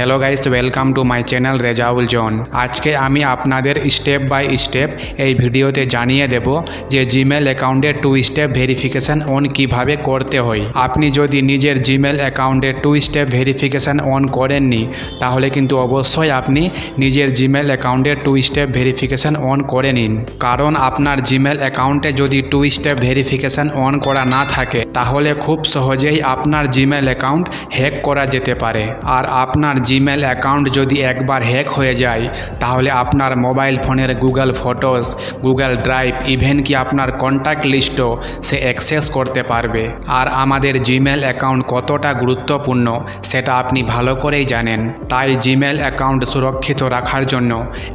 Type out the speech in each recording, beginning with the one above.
Hello guys, welcome to my channel Rezaul John. আজকে আমি আপনাদের স্টেপ বাই স্টেপ এই ভিডিওতে জানিয়ে দেব যে জিমেল অ্যাকাউন্টে 2 স্টেপ ভেরিফিকেশন অন কিভাবে করতে হয়। আপনি যদি নিজের জিমেল অ্যাকাউন্টে 2 স্টেপ ভেরিফিকেশন অন করেননি তাহলে কিন্তু অবশ্যই আপনি নিজের জিমেল অ্যাকাউন্টে 2 স্টেপ ভেরিফিকেশন অন করে নিন। কারণ আপনার জিমেল অ্যাকাউন্টে যদি 2 স্টেপ ভেরিফিকেশন অন করা না থাকে তাহলে খুব সহজেই আপনার জিমেল অ্যাকাউন্ট হ্যাক করা যেতে পারে। আর আপনার জিমেল অ্যাকাউন্ট যদি একবার হ্যাক হয়ে যায় তাহলে আপনার মোবাইল ফোনের Google photos, Google drive, even কি আপনার কন্ট্যাক্ট লিস্টও সে অ্যাক্সেস করতে পারবে। আর আমাদের জিমেল অ্যাকাউন্ট কতটা গুরুত্বপূর্ণ সেটা আপনি ভালো করেই জানেন। তাই জিমেল অ্যাকাউন্ট সুরক্ষিত রাখার জন্য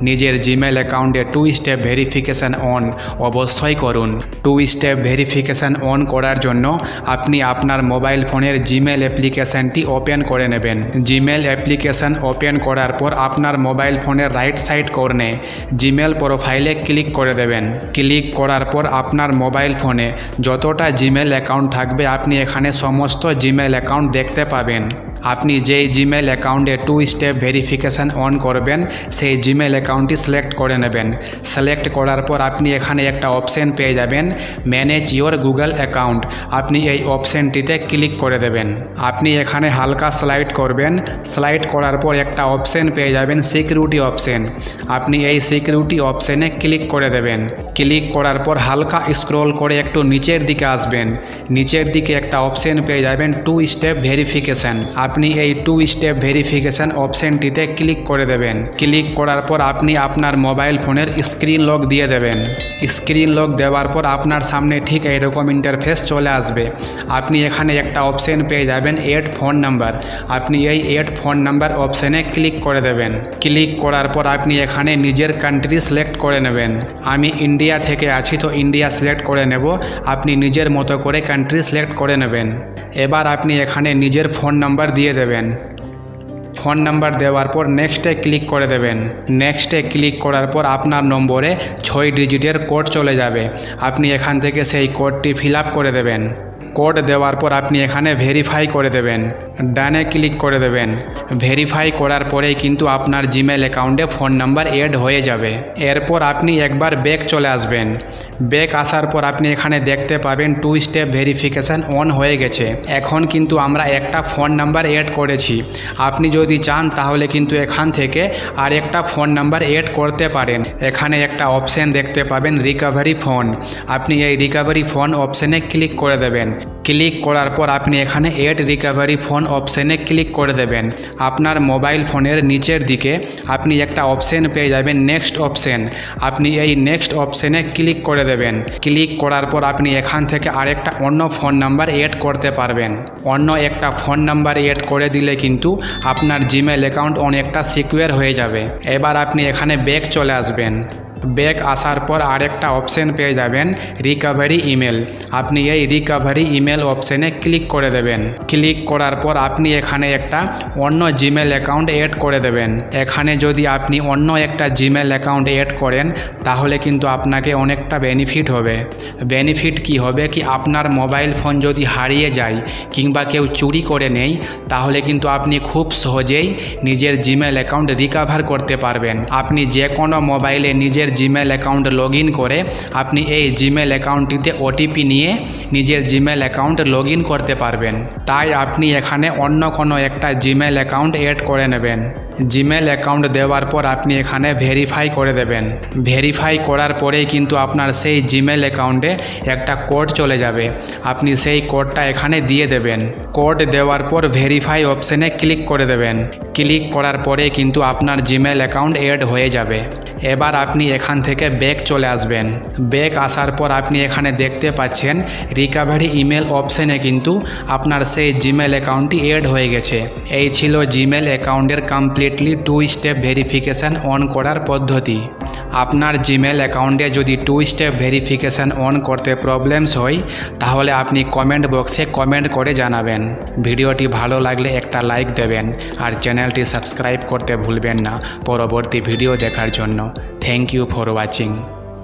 নিজের জিমেল অ্যাকাউন্টে 2 স্টেপ ভেরিফিকেশন অন অবশ্যই করুন। 2 স্টেপ ভেরিফিকেশন অন করার জন্য আপনি আপনার মোবাইল ফোনের জিমেল অ্যাপ্লিকেশনটি ওপেন করে নেবেন। জিমেল অ্যাপ্লিকেশন ওপেন করার পর আপনার মোবাইল ফোনের রাইট সাইড কর্নে জিমেল প্রোফাইলে ক্লিক করে দেবেন। ক্লিক করার পর আপনার মোবাইল ফোনে যতটা জিমেল অ্যাকাউন্ট থাকবে আপনি এখানে সমস্ত জিমেল অ্যাকাউন্ট দেখতে পাবেন। আপনি যেই জিমেল অ্যাকাউন্টে 2 স্টেপ ভেরিফিকেশন অন করবেন সেই জিমেল অ্যাকাউন্টটি সিলেক্ট করে নেবেন। সিলেক্ট করার পর আপনি এখানে একটা অপশন পেয়ে যাবেন, ম্যানেজ ইওর গুগল অ্যাকাউন্ট। আপনি এই অপশনটিতে ক্লিক করে দেবেন। আপনি এখানে হালকা স্লাইড করবেন। স্লাইড করার পর একটা অপশন পেয়ে যাবেন সিকিউরিটি অপশন। আপনি এই সিকিউরিটি অপশনে ক্লিক করে দেবেন। ক্লিক করার পর হালকা স্ক্রল করে একটু নিচের দিকে আসবেন। নিচের দিকে একটা অপশন পেয়ে যাবেন 2 স্টেপ ভেরিফিকেশন। আপনি এই 2 স্টেপ ভেরিফিকেশন অপশনটিতে ক্লিক করে দেবেন। ক্লিক করার পর আপনি আপনার মোবাইল ফোনের স্ক্রিন লক দিয়ে দেবেন। স্ক্রিন লক দেওয়ার পর আপনার সামনে ঠিক এইরকম ইন্টারফেস চলে আসবে। আপনি এখানে একটা অপশন পেয়ে যাবেন এড ফোন নাম্বার। আপনি এই এড ফোন নাম্বার অপশনে ক্লিক করে দেবেন। ক্লিক করার পর আপনি এখানে নিজের কান্ট্রি সিলেক্ট করে নেবেন। আমি ইন্ডিয়া থেকে আছি তো ইন্ডিয়া সিলেক্ট করে নেব। আপনি নিজের মতো করে কান্ট্রি সিলেক্ট করে নেবেন। এবার আপনি এখানে নিজের ফোন নাম্বার দিয়ে দেবেন। ফোন নাম্বার দেওয়ার পর নেক্সটে ক্লিক করে দেবেন। নেক্সটে ক্লিক করার পর আপনার নম্বরে 6 ডিজিটের কোড চলে যাবে। আপনি এখান থেকে সেই কোডটি ফিল আপ করে দেবেন। কোড দেওয়ার পর আপনি এখানে ভেরিফাই করে দেবেন। ডানে ক্লিক করে দেবেন। ভেরিফাই করার পরেই কিন্তু আপনার জিমেল অ্যাকাউন্টে ফোন নাম্বার এড হয়ে যাবে। এরপর আপনি একবার ব্যাক চলে আসবেন। ব্যাক আসার পর আপনি এখানে দেখতে পাবেন 2 স্টেপ ভেরিফিকেশান অন হয়ে গেছে। এখন কিন্তু আমরা একটা ফোন নাম্বার এড করেছি। আপনি যদি চান তাহলে কিন্তু এখান থেকে আর একটা ফোন নাম্বার এড করতে পারেন। এখানে একটা অপশান দেখতে পাবেন রিকভারি ফোন। আপনি এই রিকভারি ফোন অপশানে ক্লিক করে দেবেন। ক্লিক করার পর আপনি এখানে এড রিকভারি ফোন অপশানে ক্লিক করে দেবেন। আপনার মোবাইল ফোনের নিচের দিকে আপনি একটা অপশান পেয়ে যাবেন নেক্সট অপশান। আপনি এই নেক্সট অপশানে ক্লিক করে দেবেন। ক্লিক করার পর আপনি এখান থেকে আরেকটা অন্য ফোন নাম্বার এড করতে পারবেন। অন্য একটা ফোন নাম্বার এড করে দিলে কিন্তু আপনার জিমেল অ্যাকাউন্ট অনেকটা সিকিউর হয়ে যাবে। এবার আপনি এখানে ব্যাক চলে আসবেন। ব্যাক আসার পর আরেকটা অপশান পেয়ে যাবেন রিকভারি ইমেল। আপনি এই রিকভারি ইমেল অপশানে ক্লিক করে দেবেন। ক্লিক করার পর আপনি এখানে একটা অন্য জিমেল অ্যাকাউন্ট এড করে দেবেন। এখানে যদি আপনি অন্য একটা জিমেল অ্যাকাউন্ট এড করেন তাহলে কিন্তু আপনাকে অনেকটা বেনিফিট হবে। বেনিফিট কি হবে কি আপনার মোবাইল ফোন যদি হারিয়ে যায় কিংবা কেউ চুরি করে নেয় তাহলে কিন্তু আপনি খুব সহজেই নিজের জিমেল অ্যাকাউন্ট রিকভার করতে পারবেন। আপনি যে কোনো মোবাইলে নিজের জিমেল অ্যাকাউন্ট লগ ইন করে আপনি এই জিমেল অ্যাকাউন্টটিতে ওটিপি নিয়ে নিজের জিমেল অ্যাকাউন্ট লগ ইন করতে পারবেন। তাই আপনি এখানে অন্য কোনো একটা জিমেল অ্যাকাউন্ট এড করে নেবেন। জিমেল অ্যাকাউন্ট দেওয়ার পর আপনি এখানে ভেরিফাই করে দেবেন। ভেরিফাই করার পরেই কিন্তু আপনার সেই জিমেল অ্যাকাউন্টে একটা কোড চলে যাবে। আপনি সেই কোডটা এখানে দিয়ে দেবেন। কোড দেওয়ার পর ভেরিফাই অপশানে ক্লিক করে দেবেন। ক্লিক করার পরে কিন্তু আপনার জিমেল অ্যাকাউন্ট এড হয়ে যাবে। এবার আপনি এখান থেকে ব্যাক চলে আসবেন। ব্যাক আসার পর আপনি এখানে দেখতে পাচ্ছেন রিকভারি ইমেল অপশানে কিন্তু আপনার সেই জিমেল অ্যাকাউন্টটি এড হয়ে গেছে। এই ছিল জিমেল অ্যাকাউন্টের কমপ্লিটলি 2 স্টেপ ভেরিফিকেশান অন করার পদ্ধতি। আপনার জিমেল অ্যাকাউন্টে যদি 2 স্টেপ ভেরিফিকেশান অন করতে প্রবলেমস হয় তাহলে আপনি কমেন্ট বক্সে কমেন্ট করে জানাবেন। ভিডিওটি ভালো লাগলে একটা লাইক দেবেন আর চ্যানেলটি সাবস্ক্রাইব করতে ভুলবেন না পরবর্তী ভিডিও দেখার জন্য। Thank you for watching.